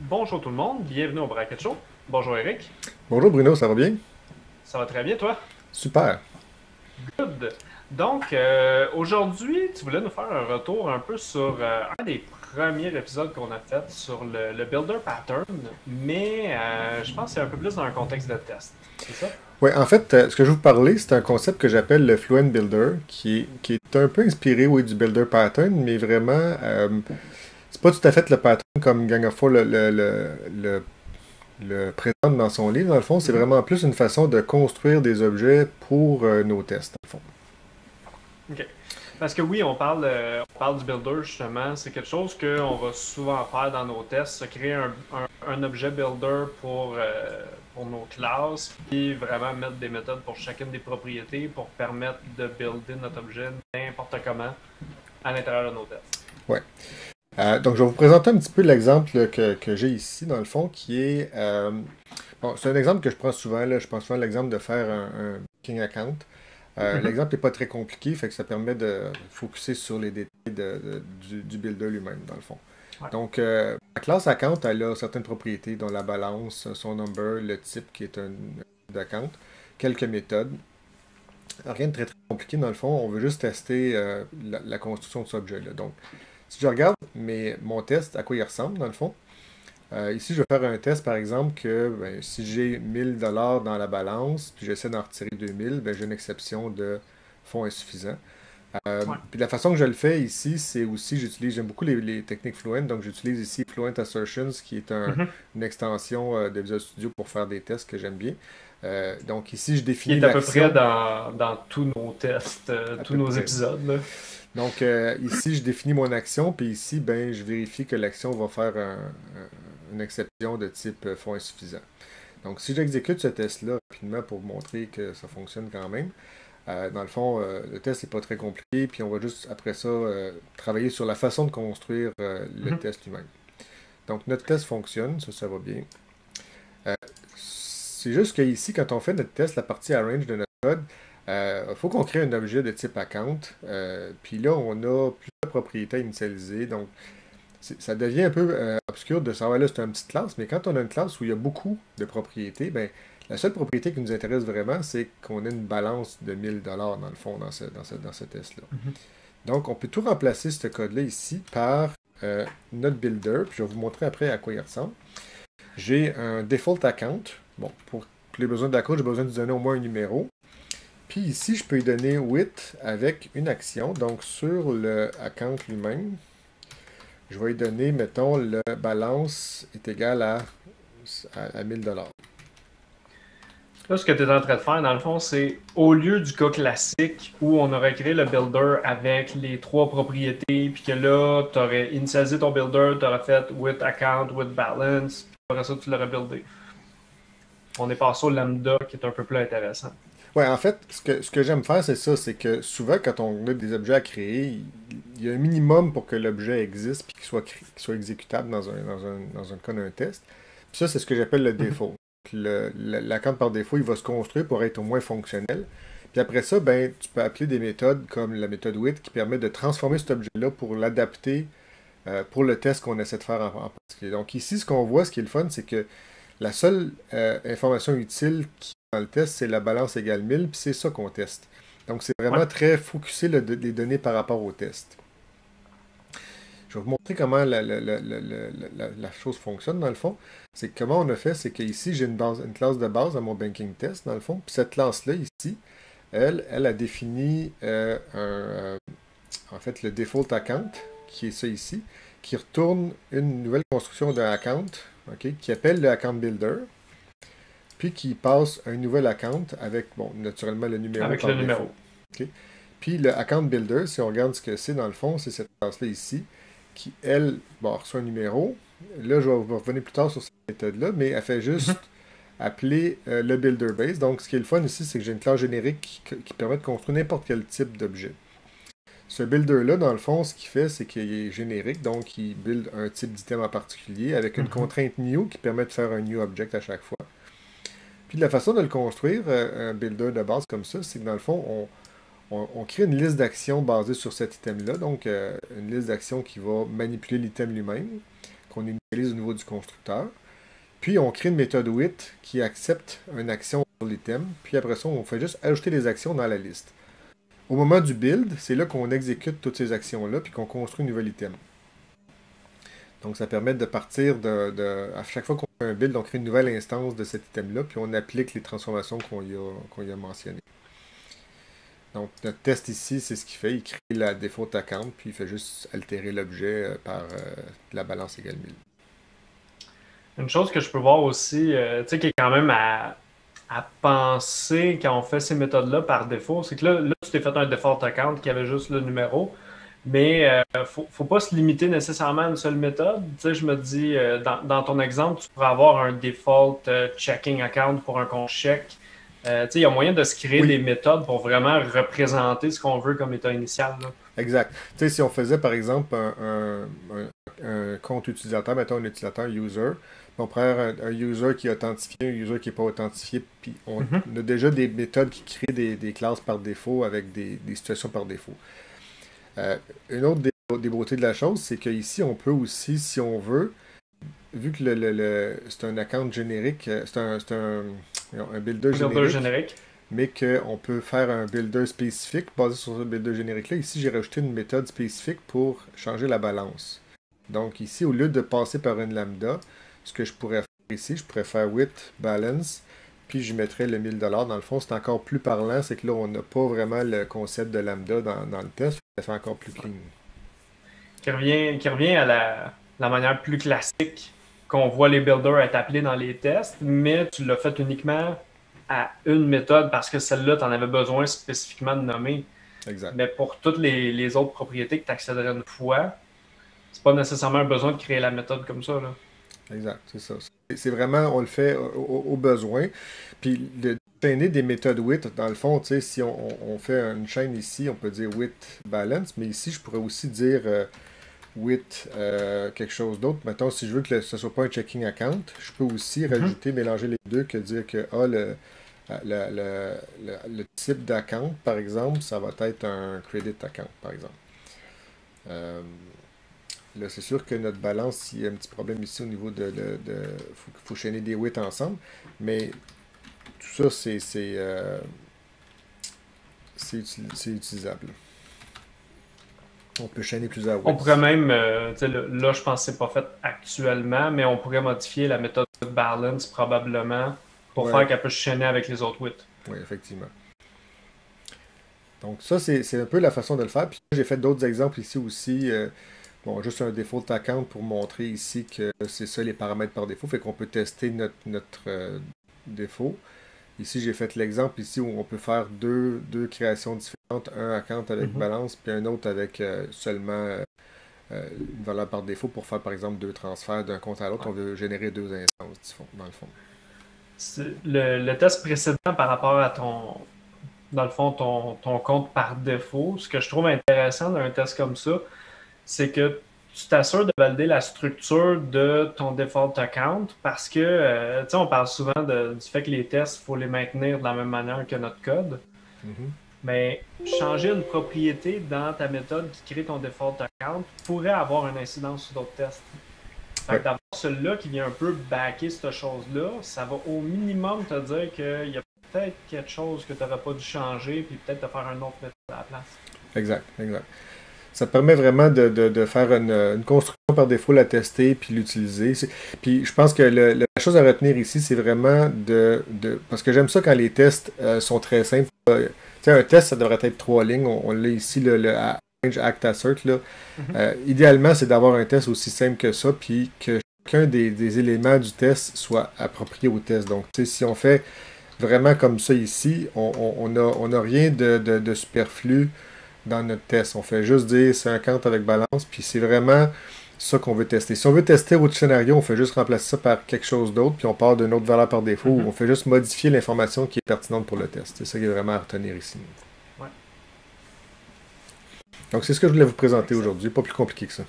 Bonjour tout le monde, bienvenue au Bracket Show. Bonjour Eric, Bonjour Bruno, ça va bien? ça va très bien toi? Super. Good. Donc aujourd'hui, tu voulais nous faire un retour un peu sur un des premiers épisodes qu'on a fait sur le Builder Pattern, mais je pense que c'est un peu plus dans un contexte de test, c'est ça? Ouais, en fait, ce que je vais vous parler, c'est un concept que j'appelle le Fluent Builder, qui est un peu inspiré, oui, du Builder Pattern, mais vraiment, c'est pas tout à fait le pattern comme Gang of Four le présente dans son livre. Dans le fond, c'est Mhm. vraiment plus une façon de construire des objets pour nos tests, dans le fond. OK. Parce que oui, on parle du builder justement. C'est quelque chose qu'on va souvent faire dans nos tests, se créer un objet builder pour nos classes, puis vraiment mettre des méthodes pour chacune des propriétés pour permettre de builder notre objet n'importe comment à l'intérieur de nos tests. Ouais. Donc, je vais vous présenter un petit peu l'exemple que j'ai ici, dans le fond, qui est... bon, c'est un exemple que je prends souvent, là. Je prends souvent l'exemple de faire un King Account. Mhm. L'exemple n'est pas très compliqué, fait que ça permet de focuser sur les détails du builder lui-même, dans le fond. Ouais. Donc, la classe account, elle a certaines propriétés, dont la balance, son number, le type qui est un d'account, quelques méthodes. Rien de très, très compliqué, dans le fond. On veut juste tester la construction de cet objet-là. Donc, si je regarde mon test, à quoi il ressemble, dans le fond, ici, je vais faire un test, par exemple, que ben, si j'ai 1000 $ dans la balance, puis j'essaie d'en retirer 2000, ben, j'ai une exception de fonds insuffisants. Ouais. Puis la façon que je le fais ici, c'est aussi, j'aime beaucoup les techniques Fluent, donc j'utilise ici Fluent Assertions, qui est Mhm. une extension de Visual Studio pour faire des tests que j'aime bien. Donc ici, je Qui définis est à peu près l'action, dans tous nos tests, à tous peu nos près. épisodes, là. Donc ici, je définis mon action, puis ici, ben, je vérifie que l'action va faire une exception de type fonds insuffisant. Donc, si j'exécute ce test-là rapidement pour vous montrer que ça fonctionne quand même, dans le fond, le test n'est pas très compliqué, puis on va juste après ça travailler sur la façon de construire le Mhm. test lui-même. Donc, notre test fonctionne, ça va bien. Euh, c'est juste qu'ici, quand on fait notre test, la partie arrange de notre code, il faut qu'on crée un objet de type account. Puis là, on a plusieurs propriétés à initialiser. Donc, ça devient un peu obscur de savoir là, c'est une petite classe, mais quand on a une classe où il y a beaucoup de propriétés, ben, la seule propriété qui nous intéresse vraiment, c'est qu'on ait une balance de 1000 $ dans le fond, dans ce test-là. Mhm. Donc, on peut tout remplacer ce code-là ici par notre builder, puis je vais vous montrer après à quoi il ressemble. J'ai un default account. Bon, pour les besoins de la code, j'ai besoin de lui donner au moins un numéro. Puis ici, je peux lui donner with avec une action. Donc, sur le account lui-même, je vais lui donner, mettons, le balance est égal à 1000 $. Là, ce que tu es en train de faire, dans le fond, c'est au lieu du cas classique où on aurait créé le builder avec les trois propriétés, puis que là, tu aurais initialisé ton builder, tu aurais fait with account, with balance, puis après ça, tu l'aurais buildé. On est passé au lambda qui est un peu plus intéressant. Ouais, en fait, ce que j'aime faire, c'est ça, c'est que souvent, quand on a des objets à créer, il y a un minimum pour que l'objet existe puis qu'il soit exécutable dans un cas d'un test. Puis ça, c'est ce que j'appelle le Mhm. défaut. L'account par défaut, il va se construire pour être au moins fonctionnel. Puis après ça, ben, tu peux appeler des méthodes comme la méthode with qui permet de transformer cet objet-là pour l'adapter pour le test qu'on essaie de faire en particulier. Donc ici, ce qu'on voit, ce qui est le fun, c'est que la seule information utile qui est dans le test, c'est la balance égale 1000, puis c'est ça qu'on teste. Donc c'est Ouais. vraiment très focusé les données par rapport au test. Je vais vous montrer comment la chose fonctionne dans le fond. C'est que comment on a fait, c'est qu'ici j'ai une classe de base à mon banking test dans le fond. Puis cette classe-là ici, elle a défini en fait le default account, qui est ça ici, qui retourne une nouvelle construction d'un account, ok, qui appelle le account builder, puis qui passe un nouvel account avec, bon, naturellement le numéro Avec par le défaut. numéro. Ok. Puis le account builder, si on regarde ce que c'est dans le fond, c'est cette classe-là ici, qui, elle, bon, reçoit un numéro. Là, je vais vous revenir plus tard sur cette méthode-là, mais elle fait Mhm. juste appeler le builder base. Donc, ce qui est le fun ici, c'est que j'ai une classe générique qui permet de construire n'importe quel type d'objet. Ce builder-là, dans le fond, ce qu'il fait, c'est qu'il est générique, donc il build un type d'item en particulier avec une Mhm. contrainte new qui permet de faire un new object à chaque fois. Puis la façon de le construire, un builder de base comme ça, c'est que dans le fond, on crée une liste d'actions basée sur cet item-là, donc une liste d'actions qui va manipuler l'item lui-même, qu'on initialise au niveau du constructeur. Puis on crée une méthode with qui accepte une action sur l'item. Puis après ça, on fait juste ajouter les actions dans la liste. Au moment du build, c'est là qu'on exécute toutes ces actions-là puis qu'on construit un nouvel item. Donc ça permet de partir à chaque fois qu'on fait un build, on crée une nouvelle instance de cet item-là, puis on applique les transformations qu'on y a mentionnées. Donc notre test ici, c'est ce qu'il fait. Il crée la default account, puis il fait juste altérer l'objet par la balance égale 1000. Une chose que je peux voir aussi, tu sais, qui est quand même à penser quand on fait ces méthodes-là par défaut, c'est que là, tu t'es fait un default account qui avait juste le numéro, mais faut pas se limiter nécessairement à une seule méthode. Tu sais, je me dis, dans ton exemple, tu pourrais avoir un default checking account pour un compte chèque. Tu sais, il y a moyen de se créer des méthodes pour vraiment représenter ce qu'on veut comme état initial, là. Exact. Tu sais, si on faisait par exemple un compte utilisateur, mettons un utilisateur user, on prend un user qui est authentifié, un user qui n'est pas authentifié, puis on a déjà des méthodes qui créent des classes par défaut avec des situations par défaut. Une autre des beautés de la chose, c'est qu'ici, on peut aussi, si on veut, vu que c'est un account générique, c'est un builder générique, mais qu'on peut faire un builder spécifique basé sur ce builder générique-là. Ici, j'ai rajouté une méthode spécifique pour changer la balance. Donc ici, au lieu de passer par une lambda, ce que je pourrais faire ici, je pourrais faire with balance, puis je mettrais le 1000$. Dans le fond, c'est encore plus parlant, c'est que là, on n'a pas vraiment le concept de lambda dans le test, ça fait encore plus clean. Qui revient à la manière plus classique qu'on voit les builders être appelés dans les tests, mais tu l'as fait uniquement à une méthode parce que celle-là, tu en avais besoin spécifiquement de nommer. Exact. Mais pour toutes les autres propriétés que tu accéderais une fois, c'est pas nécessairement un besoin de créer la méthode comme ça, là. Exact, c'est ça. C'est vraiment, on le fait au besoin. Puis, de chaîner des méthodes with, dans le fond, tu sais, si on fait une chaîne ici, on peut dire with balance, mais ici, je pourrais aussi dire with quelque chose d'autre. Mettons, si je veux que ce ne soit pas un checking account, je peux aussi rajouter, mélanger les deux, que dire que le type d'account, par exemple, ça va être un credit account, par exemple. Là, c'est sûr que notre balance, il y a un petit problème ici au niveau faut chaîner des widths ensemble, mais tout ça, c'est utilisable. On peut chaîner plusieurs widths. On pourrait même, là, je pense que c'est pas fait actuellement, mais on pourrait modifier la méthode balance probablement pour faire qu'elle puisse chaîner avec les autres widths. Oui, effectivement. Donc ça, c'est un peu la façon de le faire. Puis j'ai fait d'autres exemples ici aussi. Bon, juste un default account pour montrer ici que c'est ça les paramètres par défaut. Fait qu'on peut tester notre défaut. Ici, j'ai fait l'exemple ici où on peut faire deux créations différentes. Un account avec balance, puis un autre avec seulement une valeur par défaut pour faire par exemple deux transferts d'un compte à l'autre. On veut générer deux instances, dans le fond. Le test précédent par rapport à dans le fond, ton compte par défaut, ce que je trouve intéressant d'un test comme ça, c'est que tu t'assures de valider la structure de ton default account parce que, tu sais, on parle souvent du fait que les tests, il faut les maintenir de la même manière que notre code. Mais changer une propriété dans ta méthode qui crée ton default account pourrait avoir une incidence sur d'autres tests. Fait que d'avoir celui-là qui vient un peu backer cette chose-là, ça va au minimum te dire qu'il y a peut-être quelque chose que tu n'aurais pas dû changer puis peut-être te faire un autre méthode à la place. Exact. Ça permet vraiment de faire une construction par défaut, la tester, puis l'utiliser. Puis je pense que la chose à retenir ici, c'est vraiment parce que j'aime ça quand les tests sont très simples. Tu sais, un test, ça devrait être 3 lignes. On l'a ici, le range act assert. Là. Idéalement, c'est d'avoir un test aussi simple que ça, puis que chacun des éléments du test soit approprié au test. Donc, tu sais, si on fait vraiment comme ça ici, on n'a rien de superflu dans notre test. On fait juste dire c'est un count avec balance, puis c'est vraiment ça qu'on veut tester. Si on veut tester votre scénario, on fait juste remplacer ça par quelque chose d'autre, puis on part d'une autre valeur par défaut, ou on fait juste modifier l'information qui est pertinente pour le test. C'est ça qui est vraiment à retenir ici. Ouais. Donc c'est ce que je voulais vous présenter aujourd'hui, pas plus compliqué que ça.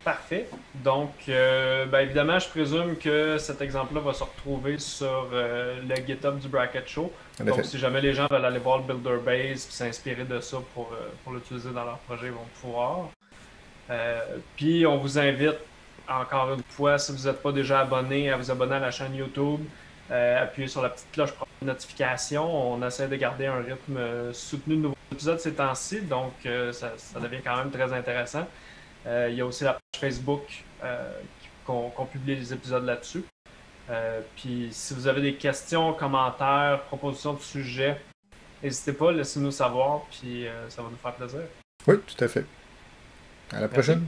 Parfait. Donc, évidemment, je présume que cet exemple-là va se retrouver sur le GitHub du Bracket Show. Donc, si jamais les gens veulent aller voir le Builder Base et s'inspirer de ça pour l'utiliser dans leur projet, ils vont pouvoir. Puis, on vous invite encore une fois, si vous n'êtes pas déjà abonné, à vous abonner à la chaîne YouTube. Appuyez sur la petite cloche pour les notifications. On essaie de garder un rythme soutenu de nouveaux épisodes ces temps-ci, donc ça devient quand même très intéressant. Il y a aussi la page Facebook qu'on publie les épisodes là-dessus. Puis si vous avez des questions, commentaires, propositions de sujets, n'hésitez pas, laissez-nous savoir, puis ça va nous faire plaisir. Oui, tout à fait. À la Merci. prochaine.